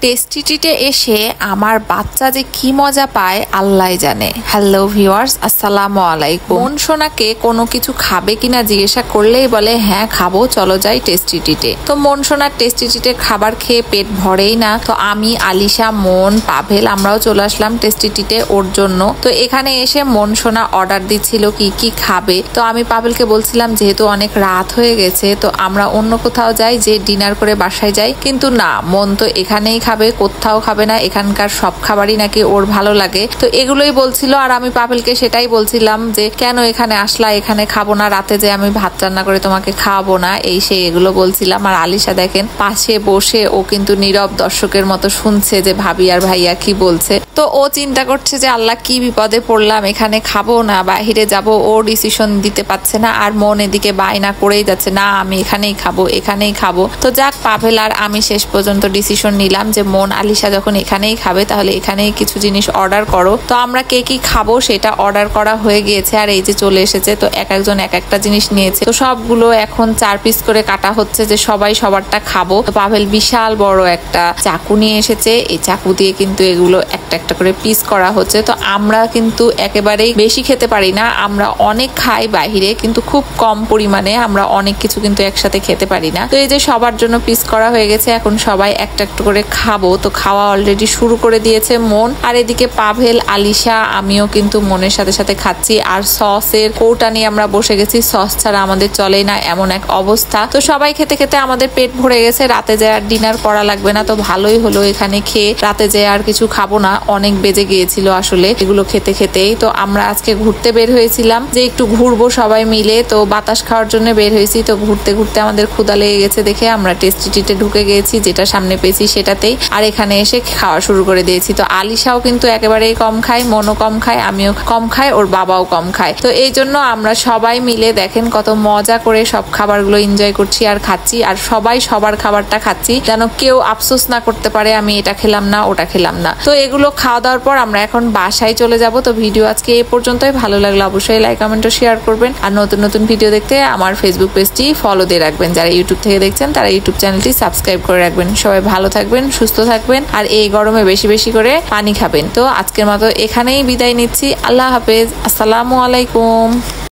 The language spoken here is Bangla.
টেস্টি ট্রিটে এসে আমার বাচ্চা যে কি মজা পায় আল্লাহ জানে। হ্যালো ভিউয়ার্স, আসসালামু আলাইকুম। মন সোনাকে কোনো কিছু খাবে কিনা জিজ্ঞাসা করলেই বলে হ্যাঁ খাবো, চলো যাই টেস্টি ট্রিটে। তো মন সোনার টেস্টি ট্রিটের খাবার খেয়ে পেট ভরেই না। তো আমি, আলিশা, মন, পাভেল আমরাও চলে আসলাম টেস্টি ট্রিটে ওর জন্য। তো এখানে এসে মন সোনা অর্ডার দিচ্ছিল কি কি খাবে। তো আমি পাভেলকে বলছিলাম যেহেতু অনেক রাত হয়ে গেছে তো আমরা অন্য কোথাও যাই, যে ডিনার করে বাসায় যাই, কিন্তু না, মন তো এখানেই খাবে, কোথাও খাবে না। এখানকার সব খাবারই নাকি ওর ভালো লাগে। তো এগুলোই বলছিল আর আমি পাভেলকে সেটাই বলছিলাম যে কেন এখানে আসলা, এখানে খাবো না, রাতে যে আমি ভাত রান্না করে তোমাকে খাওয়াবো না, এই সেই এগুলো বলছিলাম। আর আলিশা দেখেন পাশে বসে ও কিন্তু নীরব দর্শকের মতো শুনছে যে ভাবি আর ভাইয়া কি বলছে। তো ও চিন্তা করছে যে আল্লাহ কি বিপদে পড়লাম, এখানে খাবো না বাহিরে যাব, ও ডিসিশন দিতে পারছে না। আর মন এদিকে বায়না করেই যাচ্ছে না আমি এখানেই খাবো, এখানেই খাবো। তো যাক, পাভেল আর আমি শেষ পর্যন্ত ডিসিশন নিলাম যে মন, আলিশা যখন এখানেই খাবে তাহলে এখানেই কিছু জিনিস অর্ডার করো। তো আমরা কে কি খাবো সেটা অর্ডার করা হয়ে গিয়েছে আর এই যে চলে এসেছে। তো এক একজন এক একটা জিনিস নিয়েছে। তো সবগুলো এখন 4 পিস করে কাটা হচ্ছে যে সবাই সবারটা খাবো। তো পাভেল বিশাল বড় একটা চাকু নিয়ে এসেছে, এই চাকু দিয়ে কিন্তু এগুলো একটা একটা করে পিস করা হচ্ছে। তো আমরা কিন্তু একেবারেই বেশি খেতে পারি না, আমরা অনেক খাই বাহিরে, কিন্তু খুব কম পরিমাণে, আমরা অনেক কিছু কিন্তু একসাথে খেতে পারি না। তো এই যে সবার জন্য পিস করা হয়ে গেছে, এখন সবাই একটা একটা করে খাবো। তো খাওয়া অলরেডি শুরু করে দিয়েছে মন, আর এদিকে পাভেল, আলিশা, আমিও কিন্তু মনের সাথে সাথে খাচ্ছি। আর সসের কৌটা নিয়ে আমরা বসে গেছি, সস ছাড়া আমাদের চলেই না এমন এক অবস্থা। তো সবাই খেতে খেতে আমাদের পেট ভরে গেছে, রাতে যে আর ডিনার করা লাগবে না। তো ভালোই হলো এখানে খেয়ে, রাতে যে আর কিছু খাবো না, অনেক বেজে গিয়েছিল আসলে এগুলো খেতে খেতেই। তো আমরা আজকে ঘুরতে বের হয়েছিলাম যে একটু ঘুরবো সবাই মিলে, তো বাতাস খাওয়ার জন্য বের হয়েছি। তো ঘুরতে ঘুরতে আমাদের ক্ষুধা লেগে গেছে দেখে আমরা টেস্টি ট্রিটে ঢুকে গিয়েছি, যেটা সামনে পেয়েছি সেটাতেই, আর এখানে এসে খাওয়া শুরু করে দিয়েছি। তো আলিশাও কিন্তু একেবারেই কম খায়, মনও কম খায়, আমিও কম খাই, ওর বাবাও কম খায়। তো এই জন্য আমরা সবাই মিলে দেখেন কত মজা করে সব খাবারগুলো এনজয় করছি আর খাচ্ছি, আর সবাই সবার খাবারটা খাচ্ছি যেন কেউ আফসোস না করতে পারে আমি এটা খেলাম না, ওটা খেলাম না। তো এগুলো খাওয়া দাওয়ার পর আমরা এখন বাসায় চলে যাব। তো ভিডিও আজকে এই পর্যন্তই। ভালো লাগলে অবশ্যই লাইক, কমেন্ট ও শেয়ার করবেন। আর নতুন নতুন ভিডিও দেখতে আমার ফেসবুক পেজটি ফলো দিয়ে রাখবেন। যারা ইউটিউব থেকে দেখছেন তারা ইউটিউব চ্যানেলটি সাবস্ক্রাইব করে রাখবেন। সবাই ভালো থাকবেন, সুস্থ থাকবেন, আর এই গরমে বেশি বেশি করে পানি খাবেন। তো আজকের মতো এখানেই বিদায় নিচ্ছি। আল্লাহ হাফেজ, আসসালামু আলাইকুম।